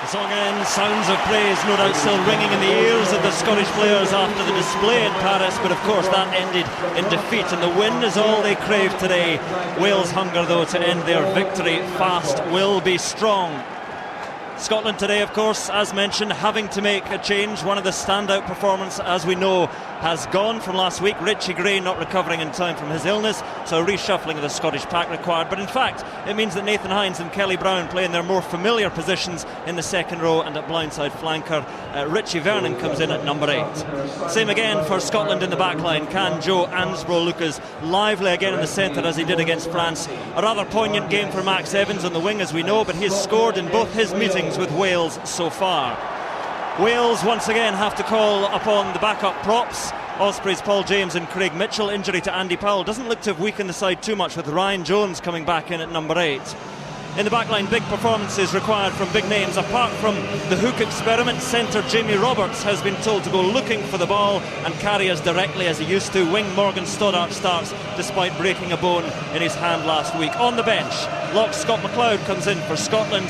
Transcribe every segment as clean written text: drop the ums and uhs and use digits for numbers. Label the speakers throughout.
Speaker 1: Song and sounds of praise no doubt still ringing in the ears of the Scottish players after the display in Paris, but of course that ended in defeat, and the win is all they crave today. Wales' hunger though to end their victory fast will be strong. Scotland today, of course, as mentioned, having to make a change. One of the standout performances, as we know, has gone from last week. Richie Gray not recovering in time from his illness, so a reshuffling of the Scottish pack required. But in fact, it means that Nathan Hines and Kelly Brown play in their more familiar positions in the second row, and at blindside flanker, Richie Vernon comes in at number 8. Same again for Scotland in the back line. Can Joe Ansbro-Lucas lively again in the centre as he did against France. A rather poignant game for Max Evans on the wing, as we know, but he's scored in both his meetings with Wales so far. Wales once again have to call upon the backup props. Ospreys Paul James and Craig Mitchell. Injury to Andy Powell doesn't look to have weakened the side too much, with Ryan Jones coming back in at number 8. In the backline, big performances required from big names. Apart from the hook experiment, centre Jamie Roberts has been told to go looking for the ball and carry as directly as he used to. Wing Morgan Stoddart starts despite breaking a bone in his hand last week. On the bench, lock Scott McLeod comes in for Scotland.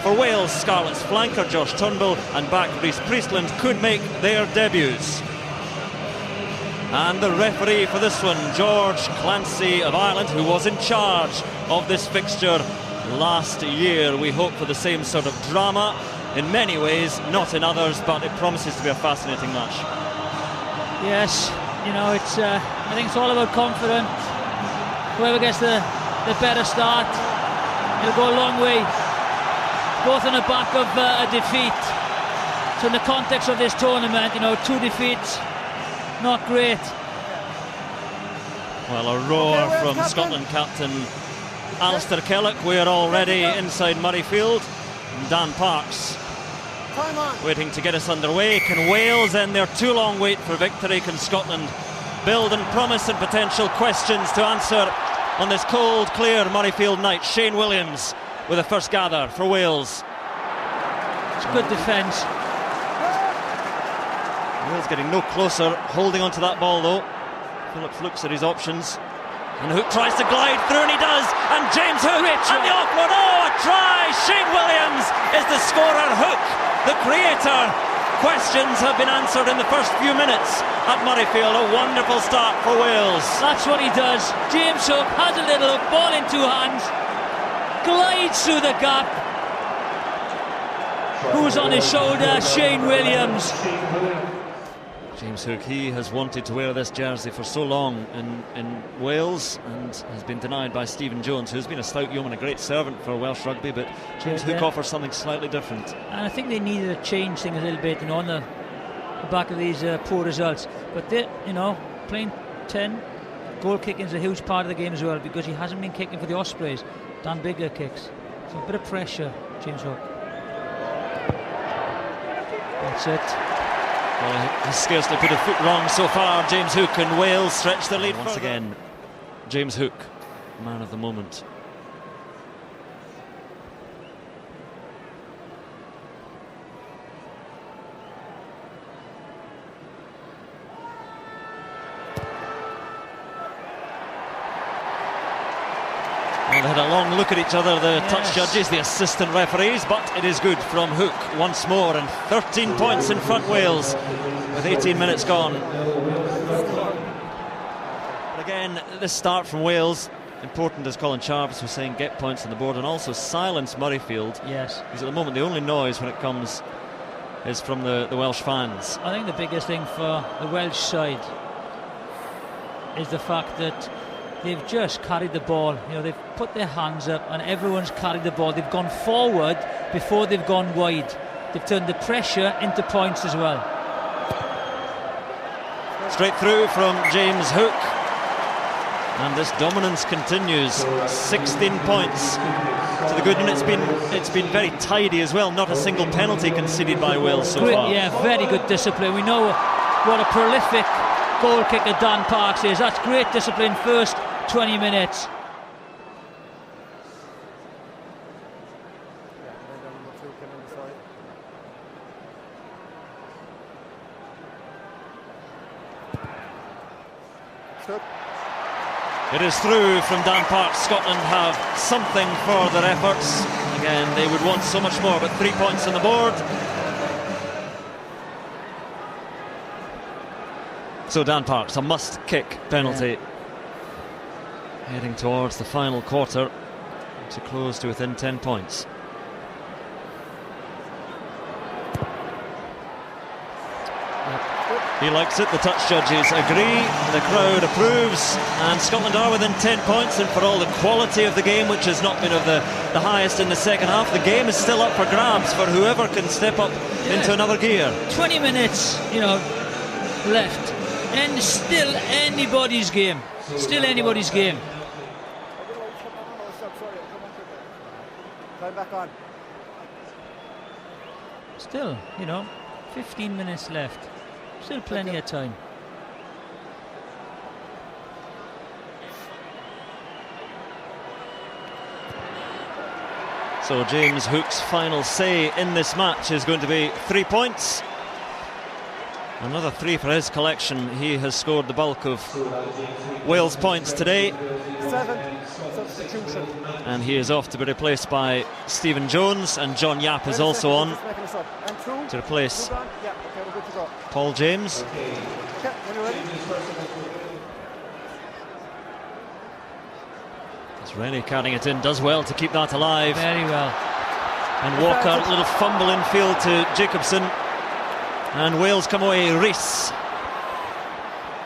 Speaker 1: For Wales, Scarlet's flanker Josh Turnbull and back Rhys Priestland could make their debuts. And the referee for this one, George Clancy of Ireland, who was in charge of this fixture last year. We hope for the same sort of drama in many ways, not in others, but it promises to be a fascinating match.
Speaker 2: Yes, you know, it's I think it's all about confidence. Whoever gets the better start, it'll go a long way. Both on the back of a defeat. So in the context of this tournament, you know, 2 defeats, not great.
Speaker 1: Well, a roar from Scotland captain Alistair Kellock. We're already inside Murrayfield. Dan Parks waiting to get us underway. Can Wales end their too long wait for victory? Can Scotland build and promise and potential questions to answer on this cold, clear Murrayfield night? Shane Williams with a first gather for Wales.
Speaker 2: It's good defence.
Speaker 1: Wales getting no closer, holding on to that ball though. Phillips looks at his options, and Hook tries to glide through, and he does, and James Hook and the awkward, oh, a try! Shane Williams is the scorer. Hook, the creator. Questions have been answered in the first few minutes at Murrayfield. A wonderful start for Wales.
Speaker 2: That's what he does. James Hook has a little hook, ball in 2 hands, glides through the gap. Who's on his shoulder? Shane Williams.
Speaker 1: James Hook, he has wanted to wear this jersey for so long in Wales, and has been denied by Stephen Jones, who's been a stout yeoman, a great servant for Welsh rugby, but James Hook offers something slightly different.
Speaker 2: And I think they needed to change things a little bit, you know, on the back of these poor results. But they, you know, playing 10, goal kicking is a huge part of the game as well, because he hasn't been kicking for the Ospreys. Dan Bigger kicks. So a bit of pressure, James Hook. That's it.
Speaker 1: Well, he's scarcely put a foot wrong so far. James Hook, and Wales stretch the lead once again. James Hook, man of the moment. Well, they had a long look at each other, the touch judges, the assistant referees, but it is good from Hook once more, and 13 points in front Wales with 18 minutes gone. But again, this start from Wales, important, as Colin Charles was saying, get points on the board and also silence Murrayfield.
Speaker 2: Yes.
Speaker 1: Because at the moment the only noise when it comes is from the Welsh fans.
Speaker 2: I think the biggest thing for the Welsh side is the fact that they've just carried the ball. You know, they've put their hands up and everyone's carried the ball. They've gone forward before they've gone wide. They've turned the pressure into points as well.
Speaker 1: Straight through from James Hook, and this dominance continues. 16 points to the good, and it's been very tidy as well. Not a single penalty conceded by Wales so far.
Speaker 2: Yeah, very good discipline. We know what a prolific goal kicker Dan Parks is. That's great discipline first 20 minutes. It
Speaker 1: is through from Dan Parks. Scotland have something for their efforts. again, they would want so much more, but 3 points on the board. So Dan Parks, a must-kick penalty. Heading towards the final quarter to close to within 10 points. He likes it, the touch judges agree, the crowd approves, and Scotland are within 10 points, and for all the quality of the game, which has not been of the highest in the second half, the game is still up for grabs for whoever can step up into another gear.
Speaker 2: 20 minutes, left, and still anybody's game. Still anybody's game. Still, 15 minutes left. Still plenty of time.
Speaker 1: So James Hook's final say in this match is going to be 3 points. Another 3 for his collection. He has scored the bulk of Wales points today.
Speaker 3: 7 substitution.
Speaker 1: And he is off to be replaced by Stephen Jones, and John Yapp is also on to replace Paul James. As Rennie carrying it in, does well to keep that alive.
Speaker 2: Very well.
Speaker 1: And Walker, a little fumble in field to Jacobson. And Wales come away, Rees.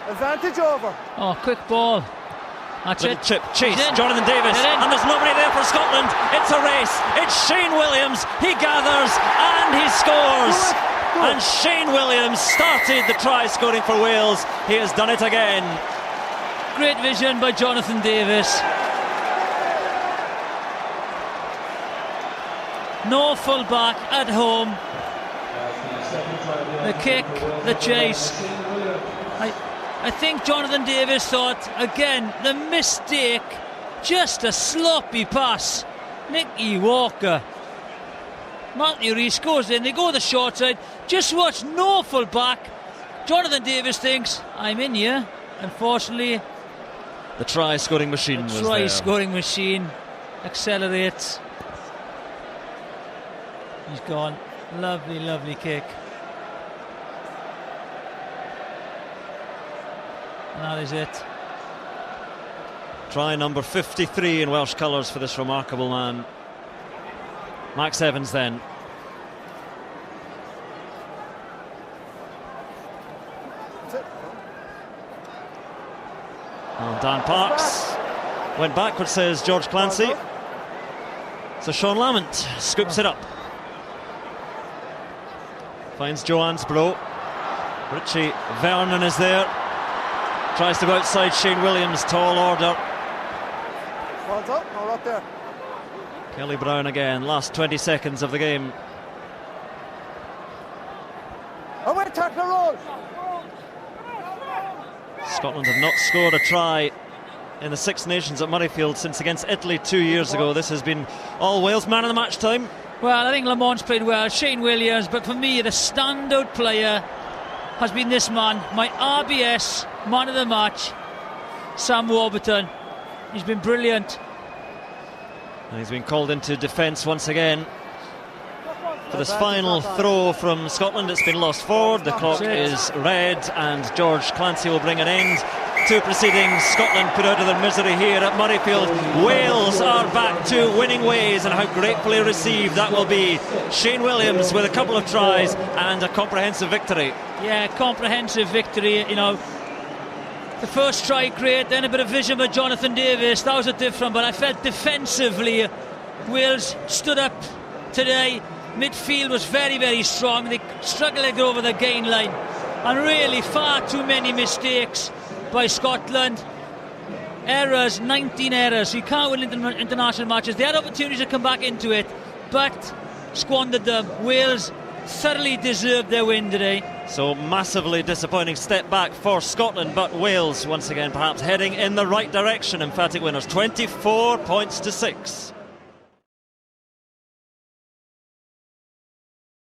Speaker 3: Advantage over.
Speaker 2: Oh, quick ball. That's
Speaker 1: Little
Speaker 2: it.
Speaker 1: chip, chase, Jonathan Davis, and there's nobody there for Scotland. It's a race, it's Shane Williams, he gathers and he scores. And Shane Williams started the try scoring for Wales. He has done it again.
Speaker 2: Great vision by Jonathan Davis. No full back at home. The kick, the chase. I think Jonathan Davis thought, again, the mistake, just a sloppy pass. Nicky Walker. Matthew Rees goes in, they go the short side. Just watch, no full back. Jonathan Davis thinks, I'm in here. Unfortunately,
Speaker 1: the try-scoring machine was there.
Speaker 2: Try-scoring machine accelerates. He's gone. Lovely, lovely kick. And that is it.
Speaker 1: Try number 53 in Welsh colours for this remarkable man. Max Evans then. And Dan Parks went backwards, says George Clancy. So Sean Lamont scoops it up. Finds Joe Ansbro. Richie Vernon is there. Tries to go outside Shane Williams, tall order.
Speaker 3: Well done, all up there.
Speaker 1: Kelly Brown again, last 20 seconds of the game.
Speaker 3: Away tackle roll.
Speaker 1: Scotland have not scored a try in the Six Nations at Murrayfield since against Italy 2 years ago. This has been all Wales. Man of the match time.
Speaker 2: Well, I think Lamont's played well, Shane Williams, but for me the standout player has been this man, my RBS man of the match, Sam Warburton. He's been brilliant.
Speaker 1: And he's been called into defence once again. For this final throw from Scotland, it's been lost forward. The clock is red, and George Clancy will bring an end to proceedings. Scotland put out of their misery here at Murrayfield. Wales are back to winning ways, and how gratefully received that will be. Shane Williams with a couple of tries and a comprehensive victory.
Speaker 2: Yeah, comprehensive victory, The first try great, then a bit of vision by Jonathan Davis. That was a different, but I felt defensively Wales stood up today. Midfield was very, very strong. They struggled to get over the gain line, and really far too many mistakes by Scotland. Errors, 19 errors. You can't win international matches. They had opportunities to come back into it, but squandered them. Wales thoroughly deserved their win today.
Speaker 1: So massively disappointing step back for Scotland, but Wales once again perhaps heading in the right direction. Emphatic winners, 24 points to 6.